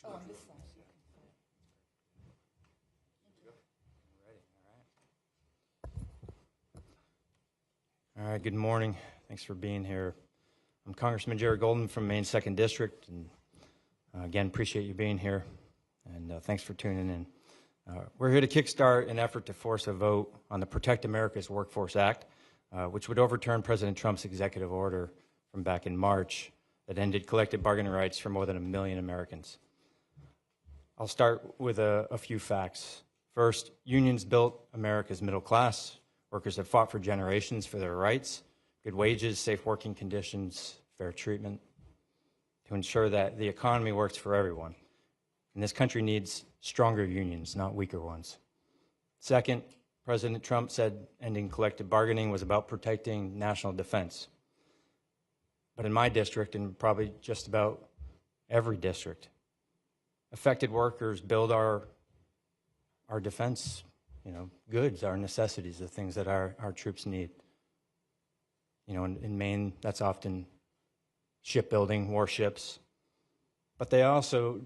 Oh, on this side. All right, good morning. Thanks for being here. I'm Congressman Jerry Golden from Maine's 2nd District, and again, appreciate you being here, and thanks for tuning in. We're here to kickstart an effort to force a vote on the Protect America's Workforce Act, which would overturn President Trump's executive order from back in March that ended collective bargaining rights for more than 1 million Americans. I'll start with a few facts. First, unions built America's middle class. Workers have fought for generations for their rights, good wages, safe working conditions, fair treatment, to ensure that the economy works for everyone. And this country needs stronger unions, not weaker ones. Second, President Trump said ending collective bargaining was about protecting national defense. But in my district, and probably just about every district, affected workers build our defense goods, our necessities, the things that our troops need. In Maine, that's often shipbuilding, warships. But they also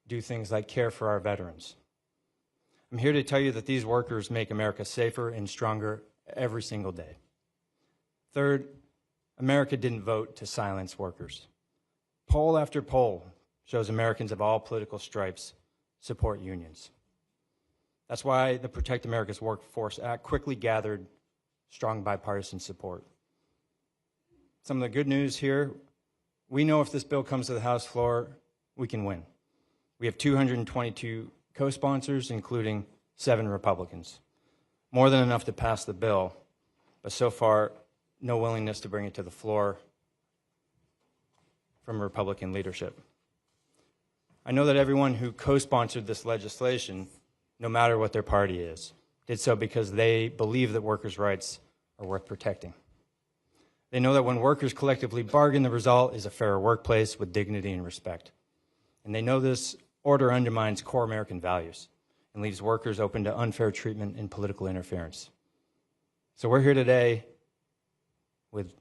do things like care for our veterans. I'm here to tell you that these workers make America safer and stronger every single day. Third, America didn't vote to silence workers. Poll after poll shows Americans of all political stripes support unions. That's why the Protect America's Workforce Act quickly gathered strong bipartisan support. Some of the good news here, we know if this bill comes to the House floor, we can win. We have 222 co-sponsors, including 7 Republicans. More than enough to pass the bill, but so far, no willingness to bring it to the floor from Republican leadership. I know that everyone who co-sponsored this legislation, no matter what their party is, did so because they believe that workers' rights are worth protecting. They know that when workers collectively bargain, the result is a fairer workplace with dignity and respect. And they know this order undermines core American values and leaves workers open to unfair treatment and political interference. So we're here today with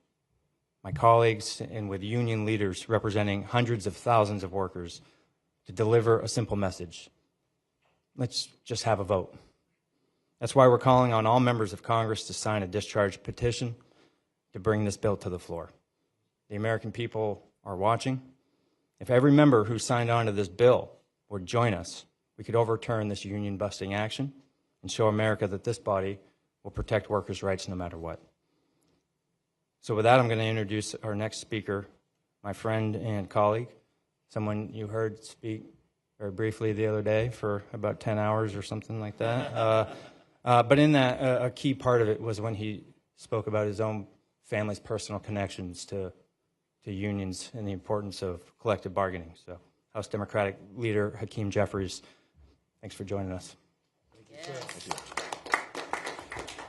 my colleagues and with union leaders representing hundreds of thousands of workers to deliver a simple message. Let's just have a vote. That's why we're calling on all members of Congress to sign a discharge petition to bring this bill to the floor. The American people are watching. If every member who signed on to this bill would join us, we could overturn this union-busting action and show America that this body will protect workers' rights no matter what. So with that, I'm going to introduce our next speaker, my friend and colleague, someone you heard speak very briefly the other day for about 10 hours or something like that. But in that, a key part of it was when he spoke about his own family's personal connections to unions and the importance of collective bargaining. So House Democratic Leader Hakeem Jeffries, thanks for joining us. Thank you.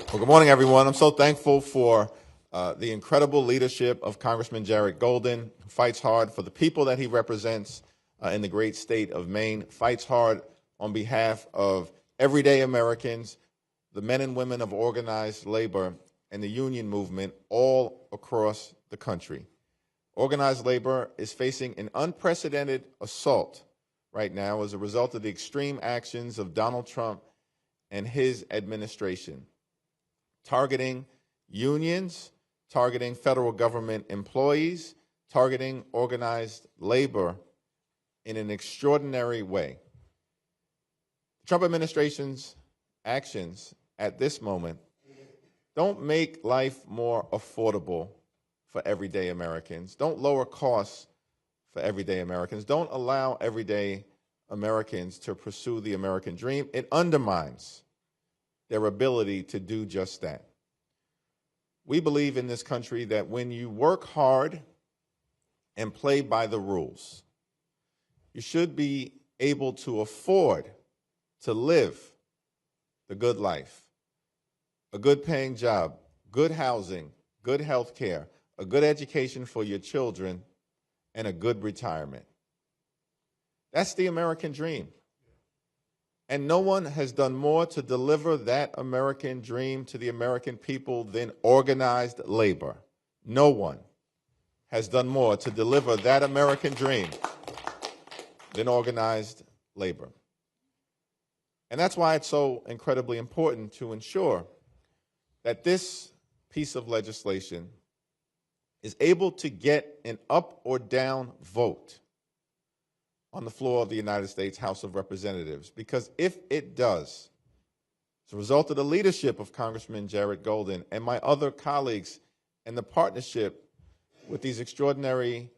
Well, good morning, everyone. I'm so thankful for the incredible leadership of Congressman Jared Golden, who fights hard for the people that he represents in the great state of Maine, fights hard on behalf of everyday Americans, the men and women of organized labor, and the union movement all across the country. Organized labor is facing an unprecedented assault right now as a result of the extreme actions of Donald Trump and his administration, targeting unions, targeting federal government employees, targeting organized labor in an extraordinary way. The Trump administration's actions at this moment don't make life more affordable for everyday Americans. Don't lower costs for everyday Americans. Don't allow everyday Americans to pursue the American dream. It undermines their ability to do just that. We believe in this country that when you work hard and play by the rules, you should be able to afford to live the good life, a good paying job, good housing, good health care, a good education for your children, and a good retirement. That's the American dream. And no one has done more to deliver that American dream to the American people than organized labor. No one has done more to deliver that American dream than organized labor. And that's why it's so incredibly important to ensure that this piece of legislation is able to get an up or down vote on the floor of the United States House of Representatives. Because if it does, as a result of the leadership of Congressman Jared Golden and my other colleagues and the partnership with these extraordinary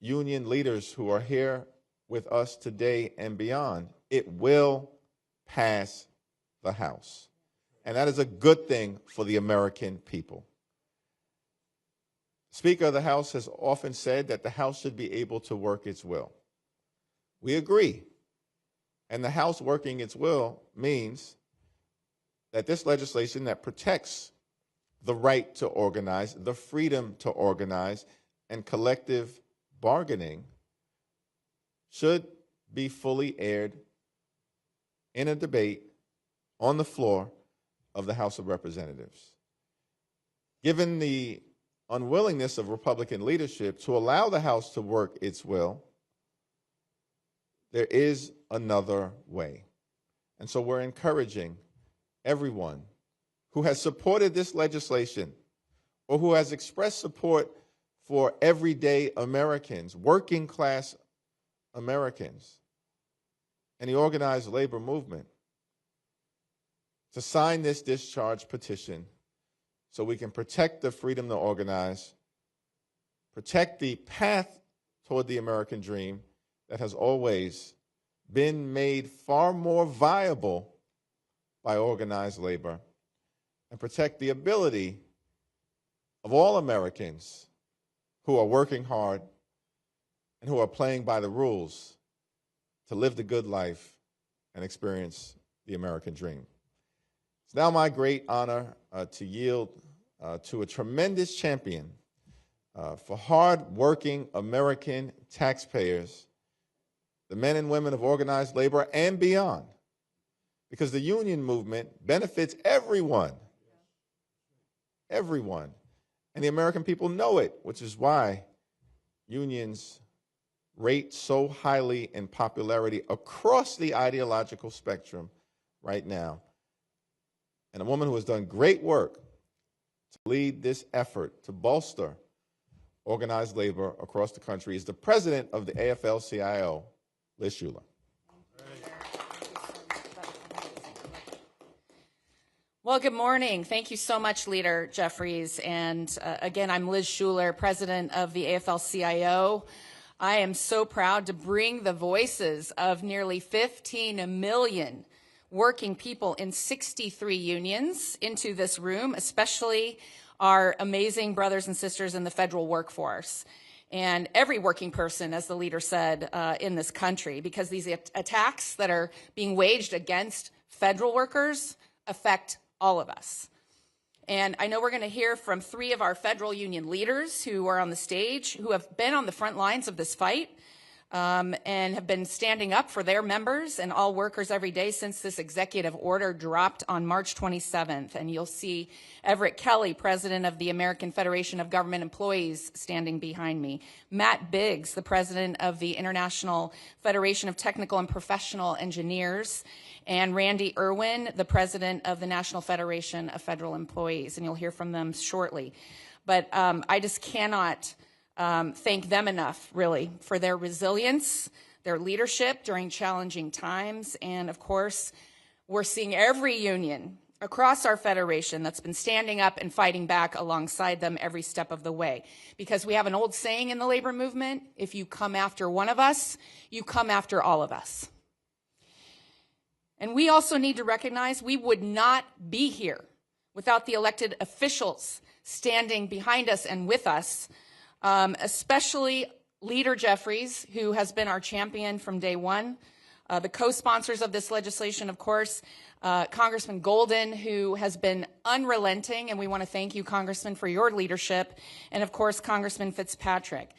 union leaders who are here with us today and beyond, it will pass the House. And that is a good thing for the American people. Speaker of the House has often said that the House should be able to work its will. We agree. And the House working its will means that this legislation that protects the right to organize, the freedom to organize, and collective bargaining should be fully aired in a debate on the floor of the House of Representatives. Given the unwillingness of Republican leadership to allow the House to work its will, there is another way. And so we're encouraging everyone who has supported this legislation or who has expressed support for everyday Americans, working class Americans, and the organized labor movement to sign this discharge petition so we can protect the freedom to organize, protect the path toward the American dream that has always been made far more viable by organized labor, and protect the ability of all Americans who are working hard and who are playing by the rules to live the good life and experience the American dream. It's now my great honor to yield to a tremendous champion for hard-working American taxpayers, the men and women of organized labor and beyond, because the union movement benefits everyone, everyone, and the American people know it, which is why unions rate so highly in popularity across the ideological spectrum right now. And a woman who has done great work to lead this effort to bolster organized labor across the country is the president of the AFL-CIO, Liz Shuler. Well, good morning. Thank you so much, Leader Jeffries. And again, I'm Liz Shuler, president of the AFL-CIO. I am so proud to bring the voices of nearly 15 million working people in 63 unions into this room, especially our amazing brothers and sisters in the federal workforce. And every working person, as the leader said, in this country, because these attacks that are being waged against federal workers affect all of us. And I know we're going to hear from 3 of our federal union leaders who are on the stage, who have been on the front lines of this fight and have been standing up for their members and all workers every day since this executive order dropped on March 27th. And you'll see Everett Kelly, president of the American Federation of Government Employees, standing behind me. Matt Biggs, the president of the International Federation of Technical and Professional Engineers, and Randy Irwin, the president of the National Federation of Federal Employees, and you'll hear from them shortly. But I just cannot thank them enough, really, for their resilience, their leadership during challenging times, and of course, we're seeing every union across our federation that's been standing up and fighting back alongside them every step of the way. Because we have an old saying in the labor movement, if you come after one of us, you come after all of us. And we also need to recognize we would not be here without the elected officials standing behind us and with us, especially Leader Jeffries, who has been our champion from day one. The co-sponsors of this legislation, of course, Congressman Golden, who has been unrelenting, and we want to thank you, Congressman, for your leadership, and of course, Congressman Fitzpatrick.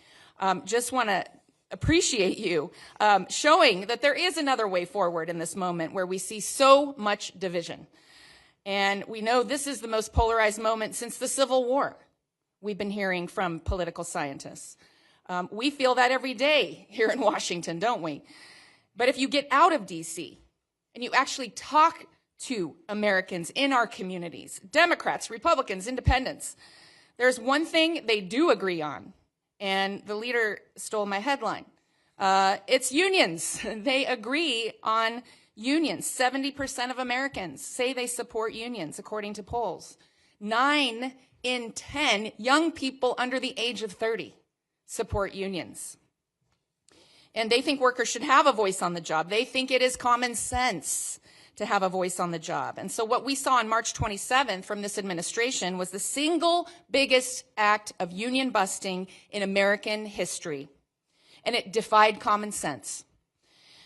Just want to appreciate you showing that there is another way forward in this moment where we see so much division. And we know this is the most polarized moment since the Civil War, we've been hearing from political scientists. We feel that every day here in Washington, don't we? But if you get out of DC and you actually talk to Americans in our communities, Democrats, Republicans, Independents, there's one thing they do agree on, and the leader stole my headline. It's unions. They agree on unions. 70% of Americans say they support unions, according to polls. 9 in 10 young people under the age of 30 support unions. And they think workers should have a voice on the job. They think it is common sense to have a voice on the job. And so what we saw on March 27th from this administration was the single biggest act of union busting in American history. And it defied common sense.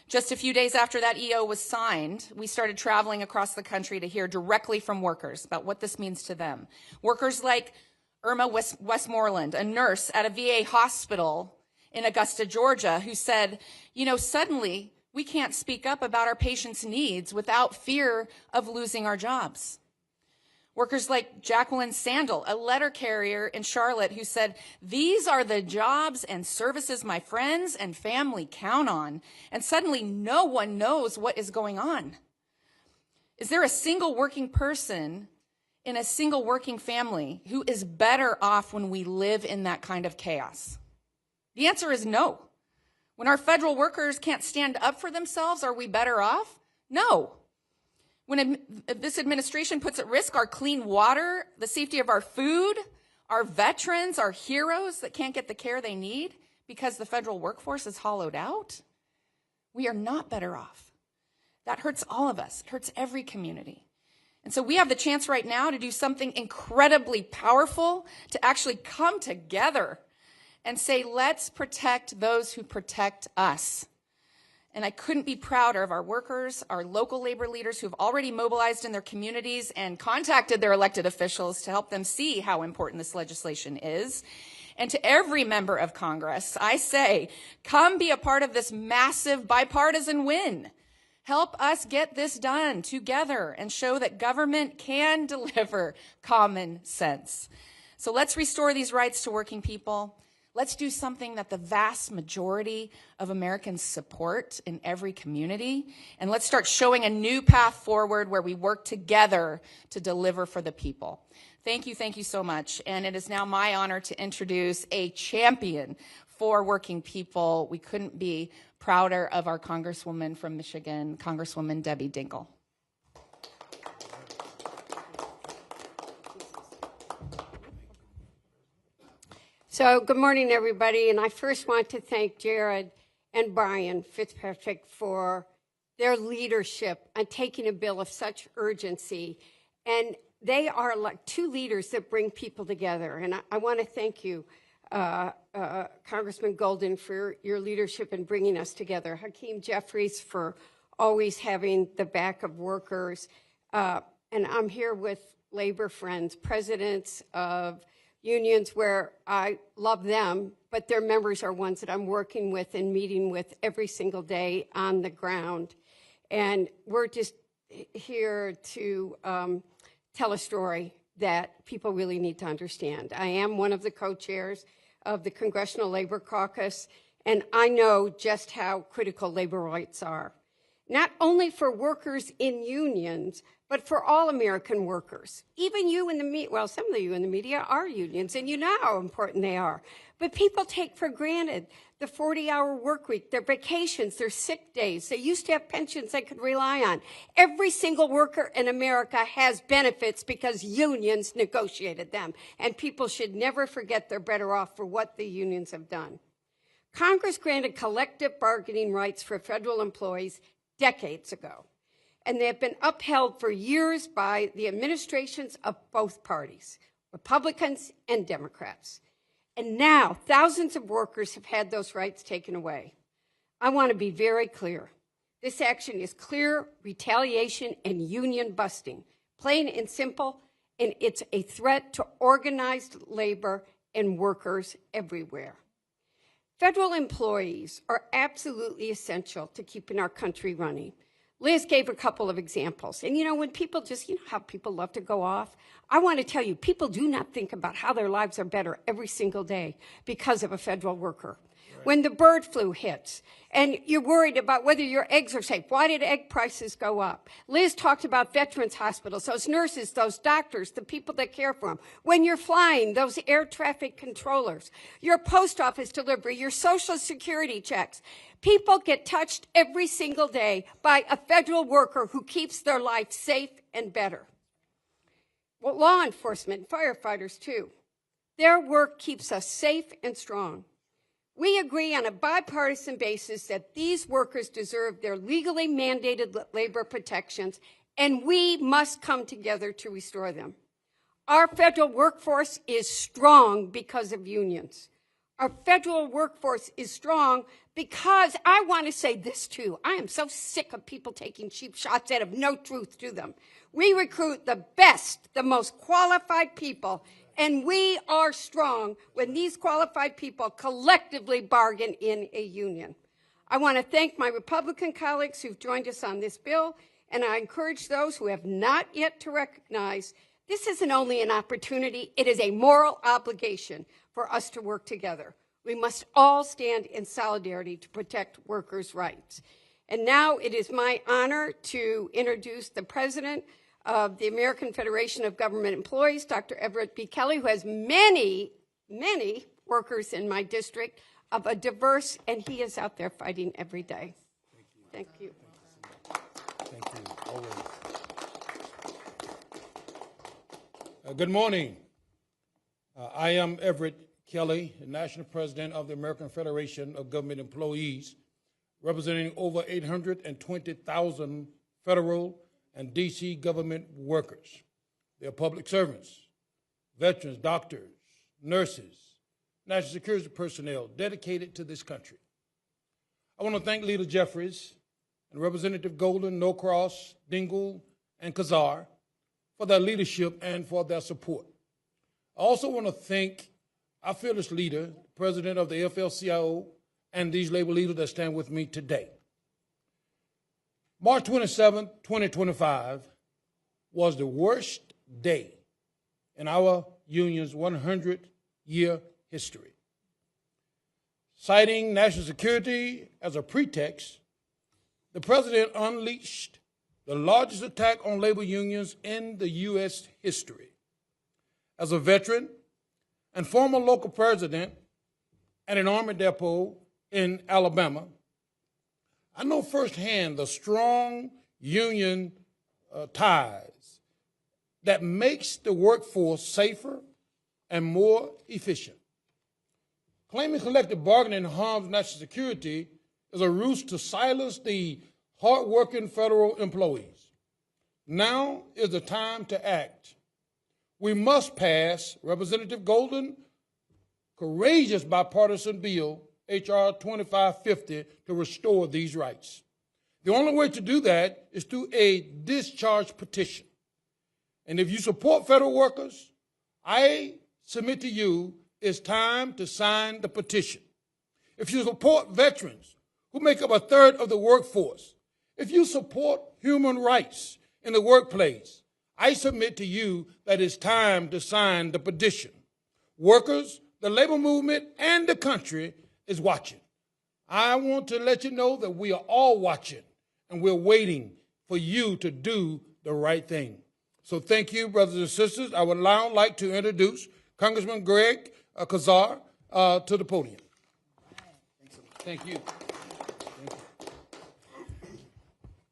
Just a few days after that EO was signed, we started traveling across the country to hear directly from workers about what this means to them. Workers like Irma Westmoreland, a nurse at a VA hospital in Augusta, Georgia, who said, you know, suddenly we can't speak up about our patients' needs without fear of losing our jobs. Workers like Jacqueline Sandel, a letter carrier in Charlotte, who said, these are the jobs and services my friends and family count on, and suddenly no one knows what is going on. Is there a single working person in a single working family who is better off when we live in that kind of chaos? The answer is no. When our federal workers can't stand up for themselves, are we better off? No. When this administration puts at risk our clean water, the safety of our food, our veterans, our heroes that can't get the care they need because the federal workforce is hollowed out, we are not better off. That hurts all of us. It hurts every community. And so we have the chance right now to do something incredibly powerful, to actually come together and say, let's protect those who protect us. And I couldn't be prouder of our workers, our local labor leaders who've already mobilized in their communities and contacted their elected officials to help them see how important this legislation is. And to every member of Congress, I say, come be a part of this massive bipartisan win. Help us get this done together and show that government can deliver common sense. So let's restore these rights to working people. Let's do something that the vast majority of Americans support in every community. And let's start showing a new path forward where we work together to deliver for the people. Thank you so much. And it is now my honor to introduce a champion for working people. We couldn't be prouder of our Congresswoman from Michigan, Congresswoman Debbie Dingell. So good morning, everybody. And I first want to thank Jared and Brian Fitzpatrick for their leadership on taking a bill of such urgency. And they are like two leaders that bring people together. And I want to thank you, Congressman Golden, for your leadership in bringing us together. Hakeem Jeffries for always having the back of workers. And I'm here with labor friends, presidents of unions where I love them, but their members are ones that I'm working with and meeting with every single day on the ground. And we're just here to tell a story that people really need to understand. I am one of the co-chairs of the Congressional Labor Caucus, and I know just how critical labor rights are, not only for workers in unions, but for all American workers. Even you in the media, well, some of you in the media are unions, and you know how important they are. But people take for granted the 40-hour work week, their vacations, their sick days. They used to have pensions they could rely on. Every single worker in America has benefits because unions negotiated them, and people should never forget they're better off for what the unions have done. Congress granted collective bargaining rights for federal employees decades ago, and they have been upheld for years by the administrations of both parties, Republicans and Democrats. And now thousands of workers have had those rights taken away. I want to be very clear. This action is clear retaliation and union busting, plain and simple, and it's a threat to organized labor and workers everywhere. Federal employees are absolutely essential to keeping our country running. Liz gave a couple of examples. And you know, when people just, you know how people love to go off? I want to tell you, people do not think about how their lives are better every single day because of a federal worker. When the bird flu hits and you're worried about whether your eggs are safe, why did egg prices go up? Liz talked about veterans hospitals, those nurses, those doctors, the people that care for them. When you're flying, those air traffic controllers, your post office delivery, your Social Security checks. People get touched every single day by a federal worker who keeps their life safe and better. Well, law enforcement, firefighters too. Their work keeps us safe and strong. We agree on a bipartisan basis that these workers deserve their legally mandated labor protections, and we must come together to restore them. Our federal workforce is strong because of unions. Our federal workforce is strong because I want to say this too. I am so sick of people taking cheap shots that have no truth to them. We recruit the best, the most qualified people, and we are strong when these qualified people collectively bargain in a union. I want to thank my Republican colleagues who've joined us on this bill, and I encourage those who have not yet to recognize this isn't only an opportunity, it is a moral obligation for us to work together. We must all stand in solidarity to protect workers' rights. And now it is my honor to introduce the president of the American Federation of Government Employees, Dr. Everett B. Kelly, who has many, many workers in my district of a diverse, and he is out there fighting every day. Thank you. Thank you. Always. Good morning. I am Everett Kelly, the National President of the American Federation of Government Employees, representing over 820,000 federal and D.C. government workers. They are public servants, veterans, doctors, nurses, national security personnel dedicated to this country. I want to thank Leader Jeffries and Representative Golden, Norcross, Dingell, and Kazar for their leadership and for their support. I also want to thank our fearless leader, President of the AFL-CIO, and these labor leaders that stand with me today. March 27, 2025 was the worst day in our union's 100-year history. Citing national security as a pretext, the president unleashed the largest attack on labor unions in the U.S. history. As a veteran and former local president at an Army depot in Alabama, I know firsthand the strong union ties that makes the workforce safer and more efficient. Claiming collective bargaining harms national security is a ruse to silence the hardworking federal employees. Now is the time to act. We must pass Representative Golden's courageous bipartisan bill, H.R. 2550, to restore these rights. The only way to do that is through a discharge petition. And if you support federal workers, I submit to you it's time to sign the petition. If you support veterans, who make up a third of the workforce, if you support human rights in the workplace, I submit to you that it's time to sign the petition. Workers, the labor movement, and the country is watching. I want to let you know that we are all watching, and we're waiting for you to do the right thing. So thank you, brothers and sisters. I would now like to introduce Congressman Greg Kazar to the podium. Thank you.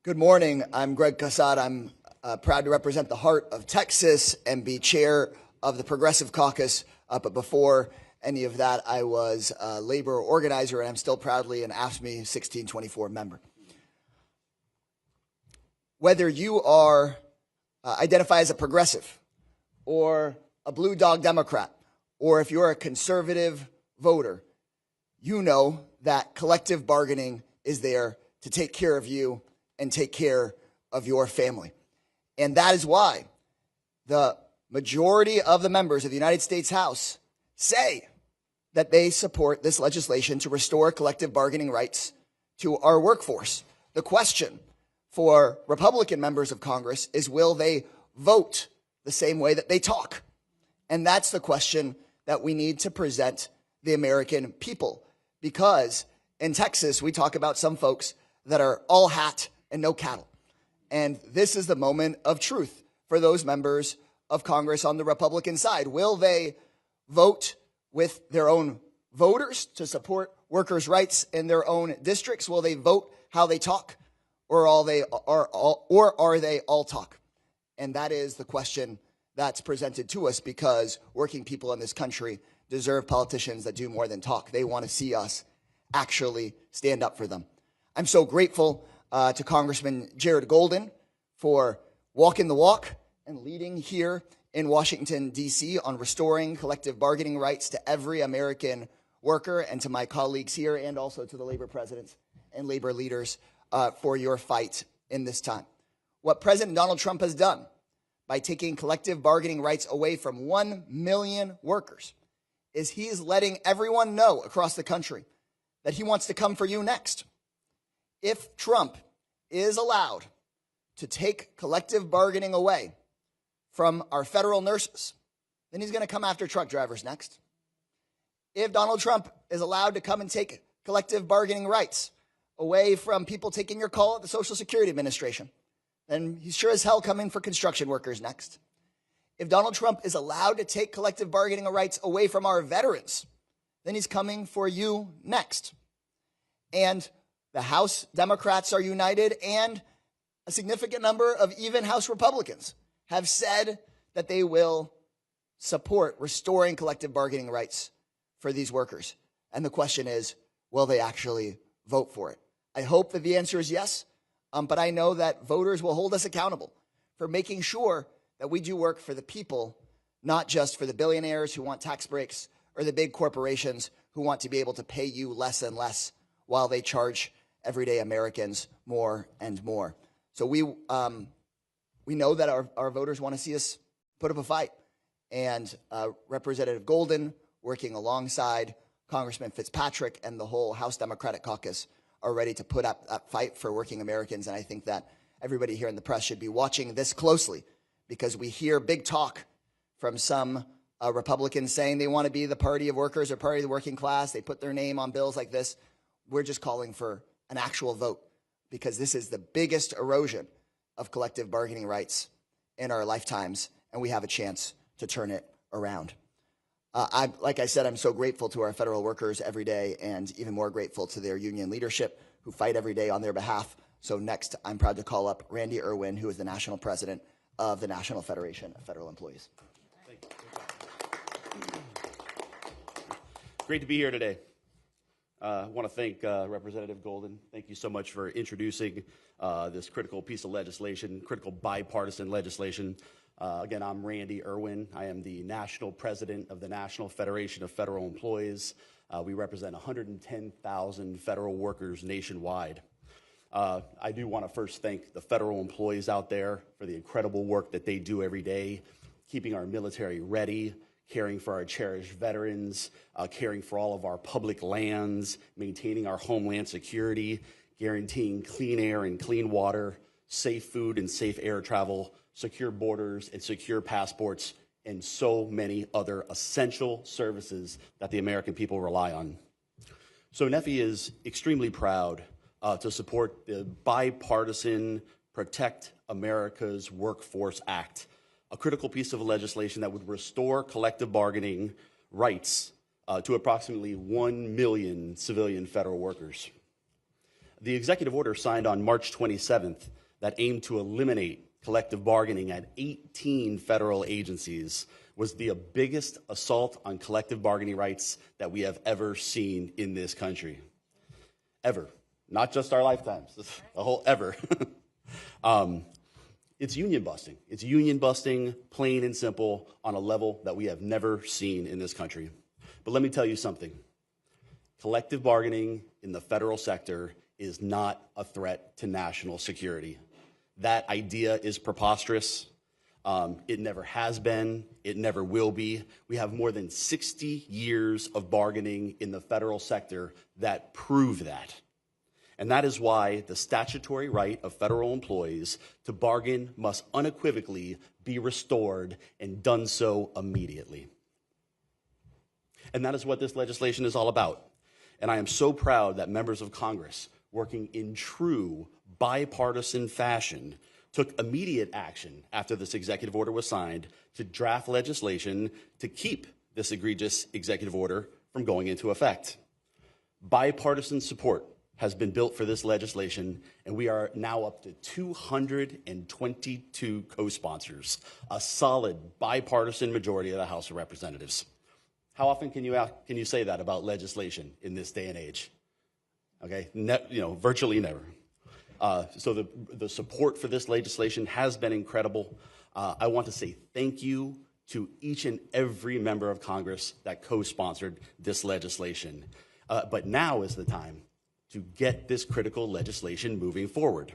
Good morning. I'm Greg Kazar. I'm proud to represent the heart of Texas and be chair of the Progressive Caucus. But before any of that, I was a labor organizer, and I'm still proudly an AFSCME 1624 member. Whether you are identify as a progressive or a blue dog Democrat, or if you're a conservative voter, you know that collective bargaining is there to take care of you and take care of your family. And that is why the majority of the members of the United States House say that they support this legislation to restore collective bargaining rights to our workforce. The question for Republican members of Congress is, will they vote the same way that they talk? And that's the question that we need to present the American people. Because in Texas, we talk about some folks that are all hat and no cattle. And this is the moment of truth for those members of Congress on the Republican side. Will they vote with their own voters to support workers' rights in their own districts? Will they vote how they talk, or are they all talk? And that is the question that's presented to us, because working people in this country deserve politicians that do more than talk. They want to see us actually stand up for them. I'm so grateful to Congressman Jared Golden for walking the walk and leading here in Washington, D.C. on restoring collective bargaining rights to every American worker, and to my colleagues here, and also to the labor presidents and labor leaders for your fight in this time. What President Donald Trump has done by taking collective bargaining rights away from 1 million workers is he is letting everyone know across the country that he wants to come for you next. If Trump is allowed to take collective bargaining away from our federal nurses, then he's going to come after truck drivers next. If Donald Trump is allowed to come and take collective bargaining rights away from people taking your call at the Social Security Administration, then he's sure as hell coming for construction workers next. If Donald Trump is allowed to take collective bargaining rights away from our veterans, then he's coming for you next. And the House Democrats are united, and a significant number of even House Republicans have said that they will support restoring collective bargaining rights for these workers. And the question is, will they actually vote for it? I hope that the answer is yes, but I know that voters will hold us accountable for making sure that we do work for the people, not just for the billionaires who want tax breaks or the big corporations who want to be able to pay you less and less while they charge everyday Americans more and more. So we know that our voters want to see us put up a fight. And Representative Golden, working alongside Congressman Fitzpatrick and the whole House Democratic caucus, are ready to put up that fight for working Americans. And I think that everybody here in the press should be watching this closely, because we hear big talk from some Republicans saying they want to be the party of workers or party of the working class. They put their name on bills like this. We're just calling for an actual vote, because this is the biggest erosion of collective bargaining rights in our lifetimes, and we have a chance to turn it around. Like I said, I'm so grateful to our federal workers every day, and even more grateful to their union leadership who fight every day on their behalf. So next, I'm proud to call up Randy Irwin, who is the national president of the National Federation of Federal Employees. Thank you. Great to be here today. I want to thank Representative Golden. Thank you so much for introducing this critical piece of legislation, critical bipartisan legislation. Again, I'm Randy Irwin. I am the national president of the National Federation of Federal Employees. We represent 110,000 federal workers nationwide. I do want to first thank the federal employees out there for the incredible work that they do every day, keeping our military ready, caring for our cherished veterans, caring for all of our public lands, maintaining our homeland security, guaranteeing clean air and clean water, safe food and safe air travel, secure borders and secure passports, and so many other essential services that the American people rely on. So NEFI is extremely proud to support the bipartisan Protect America's Workforce Act, a critical piece of legislation that would restore collective bargaining rights to approximately 1 million civilian federal workers. The executive order signed on March 27th that aimed to eliminate collective bargaining at 18 federal agencies was the biggest assault on collective bargaining rights that we have ever seen in this country. Ever. Not just our lifetimes, the whole ever. It's union busting. It's union busting, plain and simple, on a level that we have never seen in this country. But let me tell you something. Collective bargaining in the federal sector is not a threat to national security. That idea is preposterous. It never has been. It never will be. We have more than 60 years of bargaining in the federal sector that prove that. And that is why the statutory right of federal employees to bargain must unequivocally be restored, and done so immediately. And that is what this legislation is all about. And I am so proud that members of Congress, working in true bipartisan fashion, took immediate action after this executive order was signed to draft legislation to keep this egregious executive order from going into effect. Bipartisan support has been built for this legislation, and we are now up to 222 co-sponsors, a solid bipartisan majority of the House of Representatives. How often can you say that about legislation in this day and age? Okay, virtually never. So the support for this legislation has been incredible. I want to say thank you to each and every member of Congress that co-sponsored this legislation. But now is the time to get this critical legislation moving forward.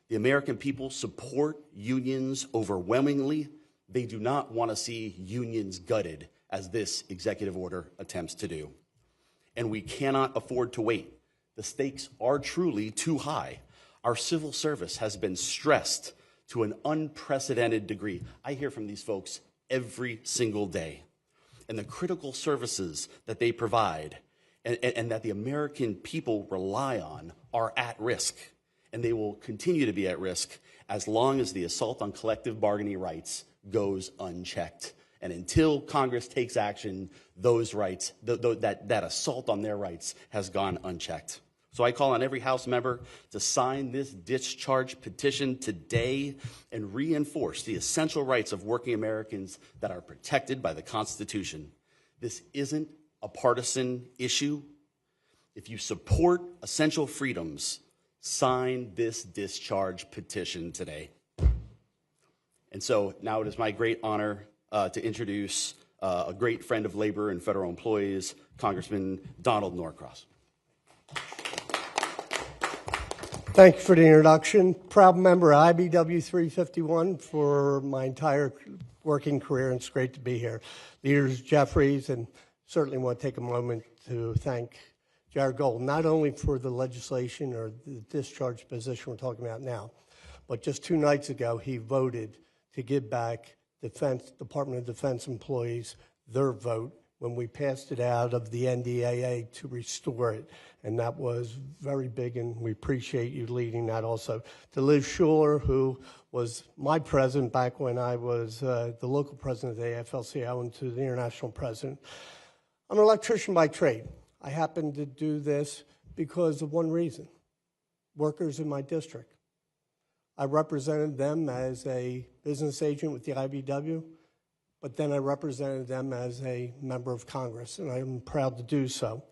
The American people support unions overwhelmingly. They do not want to see unions gutted, as this executive order attempts to do. And we cannot afford to wait. The stakes are truly too high. Our civil service has been stressed to an unprecedented degree. I hear from these folks every single day. And the critical services that they provide and that the American people rely on are at risk. And they will continue to be at risk as long as the assault on collective bargaining rights goes unchecked. And until Congress takes action, those rights, that assault on their rights has gone unchecked. So I call on every House member to sign this discharge petition today and reinforce the essential rights of working Americans that are protected by the Constitution. This isn't a partisan issue. If you support essential freedoms, sign this discharge petition today. And so now it is my great honor to introduce a great friend of labor and federal employees, Congressman Donald Norcross. Thank you for the introduction. Proud member of IBW 351 for my entire working career, and it's great to be here. Leaders Jeffries, and certainly want to take a moment to thank Jared Golden, not only for the legislation or the discharge position we're talking about now, but just 2 nights ago he voted to give back Department of Defense employees their vote when we passed it out of the NDAA to restore it. And that was very big, and we appreciate you leading that also. To Liz Schuler, who was my president back when I was the local president of the AFL-CIO, and to the international president. I'm an electrician by trade. I happen to do this because of one reason: workers in my district. I represented them as a business agent with the IBW, but then I represented them as a member of Congress, and I'm proud to do so.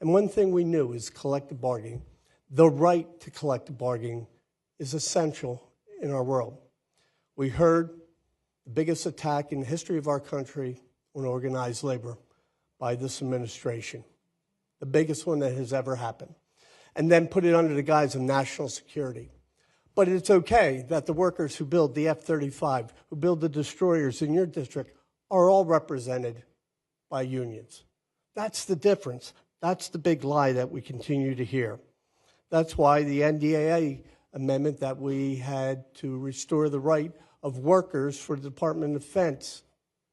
And one thing we knew is collective bargaining. The right to collective bargaining is essential in our world. We heard the biggest attack in the history of our country on organized labor by this administration, the biggest one that has ever happened, and then put it under the guise of national security. But it's okay that the workers who build the F-35, who build the destroyers in your district, are all represented by unions. That's the difference. That's the big lie that we continue to hear. That's why the NDAA amendment that we had to restore the right of workers for the Department of Defense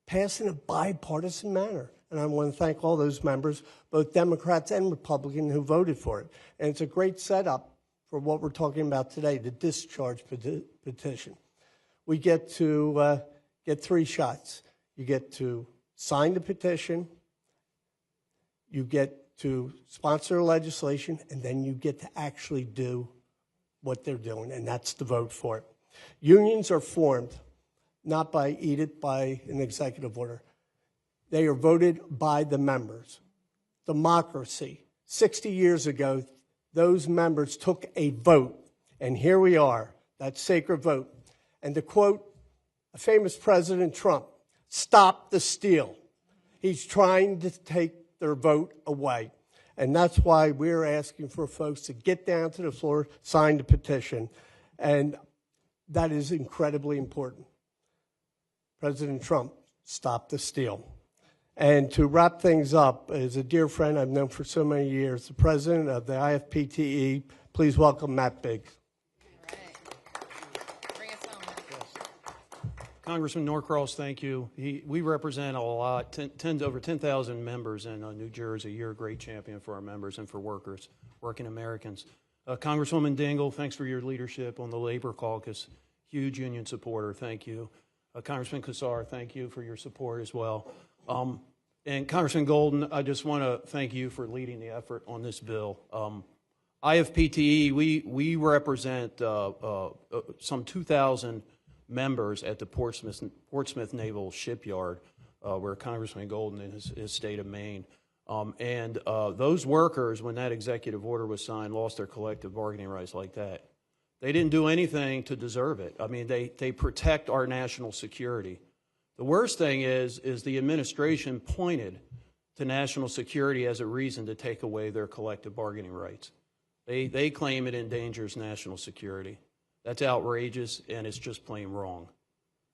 passed in a bipartisan manner. And I want to thank all those members, both Democrats and Republicans, who voted for it. And it's a great setup for what we're talking about today, the discharge petition. We get to get 3 shots. You get to sign the petition, you get to sponsor legislation, and then you get to actually do what they're doing, and that's to vote for it. Unions are formed not by edict, by an executive order. They are voted by the members. Democracy. 60 years ago, those members took a vote, and here we are, that sacred vote. And to quote a famous President Trump, "Stop the steal." He's trying to take their vote away. And that's why we're asking for folks to get down to the floor, sign the petition. And that is incredibly important. President Trump, stop the steal. And to wrap things up, as a dear friend I've known for so many years, the president of the IFPTE, Please welcome Matt Biggs. Bring us home. Congressman Norcross, thank you. We represent a lot, over 10,000 members in New Jersey. You're a great champion for our members and for workers, working Americans. Congresswoman Dingell, thanks for your leadership on the Labor Caucus. Huge union supporter, thank you. Congressman Kassar, thank you for your support as well. And Congressman Golden, I just want to thank you for leading the effort on this bill. IFPTE, we represent some 2,000 members at the Portsmouth Naval Shipyard, where Congressman Golden in his state of Maine. And those workers, when that executive order was signed, lost their collective bargaining rights like that. They didn't do anything to deserve it. I mean, they protect our national security. The worst thing is the administration pointed to national security as a reason to take away their collective bargaining rights. They claim it endangers national security. That's outrageous, and it's just plain wrong.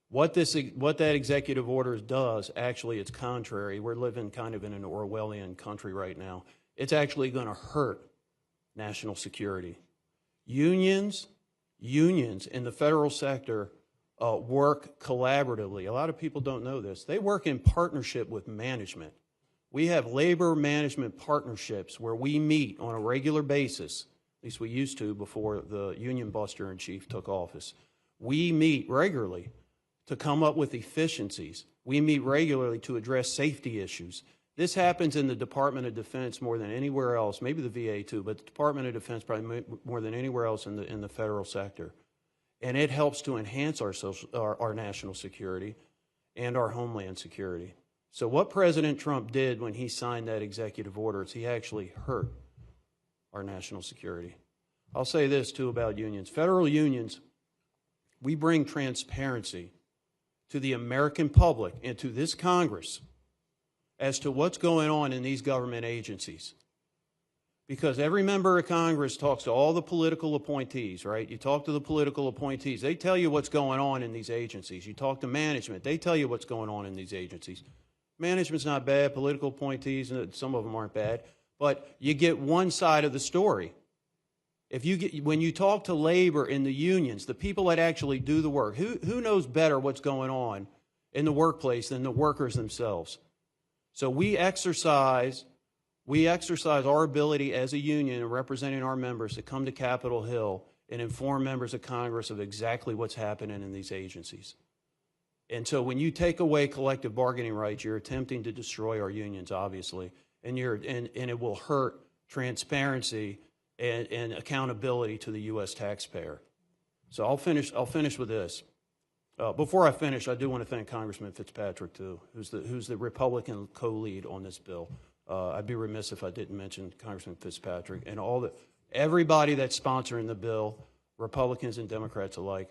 What that executive order does, actually, it's contrary. We're living kind of in an Orwellian country right now. It's actually going to hurt national security. Unions in the federal sector work collaboratively. A lot of people don't know this. They work in partnership with management. We have labor management partnerships where we meet on a regular basis. At least we used to before the union buster in chief took office. We meet regularly to come up with efficiencies. We meet regularly to address safety issues. This happens in the Department of Defense more than anywhere else, maybe the VA too, but the Department of Defense probably more than anywhere else in the federal sector. And it helps to enhance our national security and our homeland security. So what President Trump did when he signed that executive order is he actually hurt our national security. I'll say this too about unions. Federal unions, we bring transparency to the American public and to this Congress as to what's going on in these government agencies. Because every member of Congress talks to all the political appointees, right? You talk to the political appointees. They tell you what's going on in these agencies. You talk to management. They tell you what's going on in these agencies. Management's not bad. Political appointees, some of them aren't bad. But you get one side of the story. When you talk to labor in the unions, the people that actually do the work, who knows better what's going on in the workplace than the workers themselves? So we exercise our ability as a union and representing our members to come to Capitol Hill and inform members of Congress of exactly what's happening in these agencies. And so when you take away collective bargaining rights, you're attempting to destroy our unions, obviously, and it will hurt transparency and accountability to the U.S. taxpayer. So I'll finish with this. Before I finish, I do want to thank Congressman Fitzpatrick too, who's the Republican co-lead on this bill. I'd be remiss if I didn't mention Congressman Fitzpatrick and everybody that's sponsoring the bill, Republicans and Democrats alike.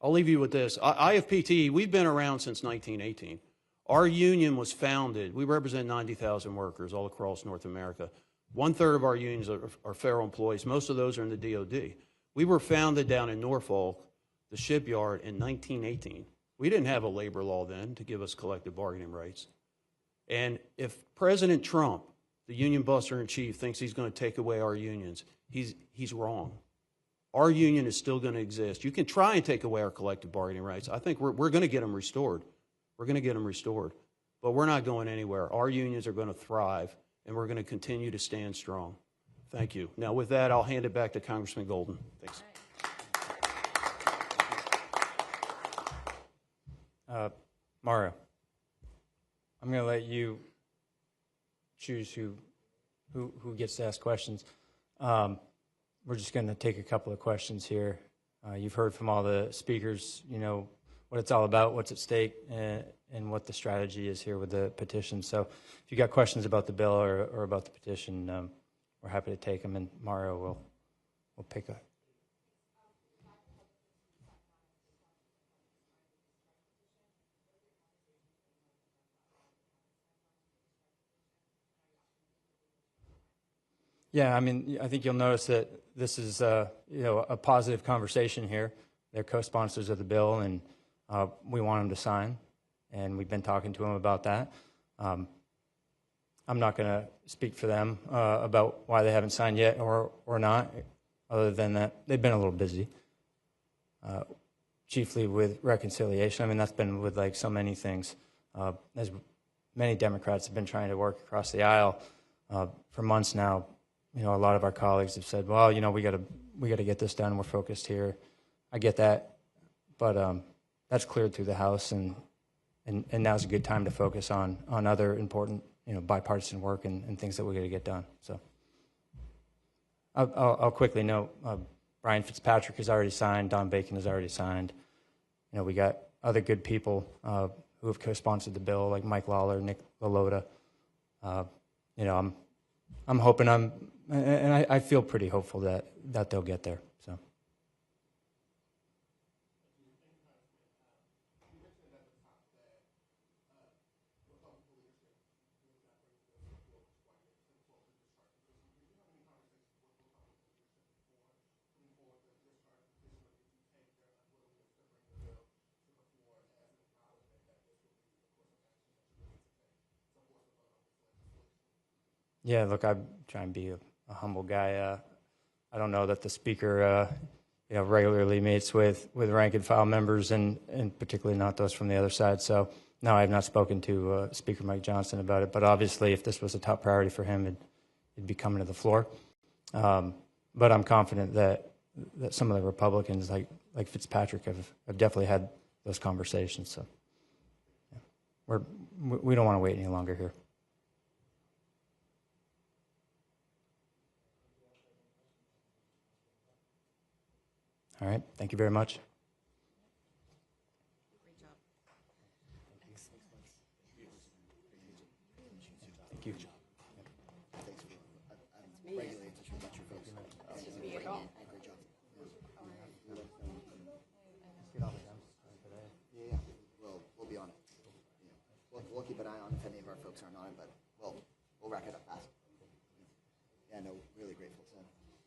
I'll leave you with this. IFPTE, we've been around since 1918. Our union was founded, we represent 90,000 workers all across North America. 1/3 of our unions are federal employees. Most of those are in the DOD. We were founded down in Norfolk, the shipyard, in 1918. We didn't have a labor law then to give us collective bargaining rights. And if President Trump, the union buster in chief, thinks he's going to take away our unions, he's wrong. Our union is still going to exist. You can try and take away our collective bargaining rights. I think we're going to get them restored. We're going to get them restored. But we're not going anywhere. Our unions are going to thrive, and we're going to continue to stand strong. Thank you. Now, with that, I'll hand it back to Congressman Golden. Thanks. Mario, I'm going to let you choose who gets to ask questions. We're just going to take a couple of questions here. You've heard from all the speakers, you know, what it's all about, what's at stake, and what the strategy is here with the petition. So if you got questions about the bill or about the petition, we're happy to take them, and Mario will pick up. Yeah, I mean, I think you'll notice that this is a positive conversation here. They're co-sponsors of the bill, and we want them to sign, and we've been talking to them about that. I'm not going to speak for them about why they haven't signed yet or not, other than that they've been a little busy, chiefly with reconciliation. I mean, that's been with like so many things. As many Democrats have been trying to work across the aisle for months now. You know, a lot of our colleagues have said, well, you know, we got to get this done. We're focused here. I get that, but that's cleared through the House, and now's a good time to focus on other important, you know, bipartisan work and things that we got to get done. So I'll quickly note, Brian Fitzpatrick has already signed. Don Bacon has already signed. You know, we got other good people who have co-sponsored the bill, like Mike Lawler, Nick LaLota. You know, I'm hoping and I feel pretty hopeful that they'll get there. So. Yeah, look, I try and be a humble guy. I don't know that the speaker, you know, regularly meets with rank and file members, and particularly not those from the other side. So, no, I have not spoken to Speaker Mike Johnson about it. But obviously, if this was a top priority for him, it'd be coming to the floor. But I'm confident that some of the Republicans, like Fitzpatrick, have definitely had those conversations. So, yeah. We don't want to wait any longer here. All right. Thank you very much. Great job. Thank you. Regularly in touch with your folks. Me at all. Great job. Yeah. We'll be on it. Yeah. We'll keep an eye on if any of our folks aren't on it, but we'll rack it up fast. Yeah, no, really grateful to a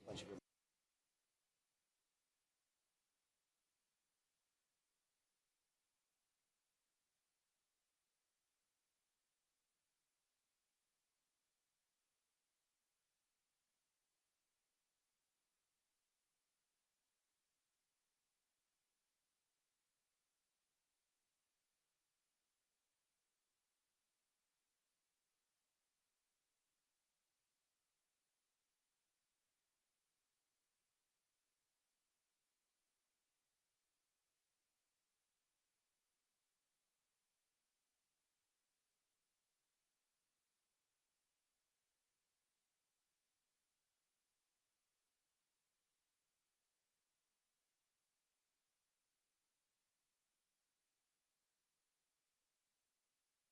bunch of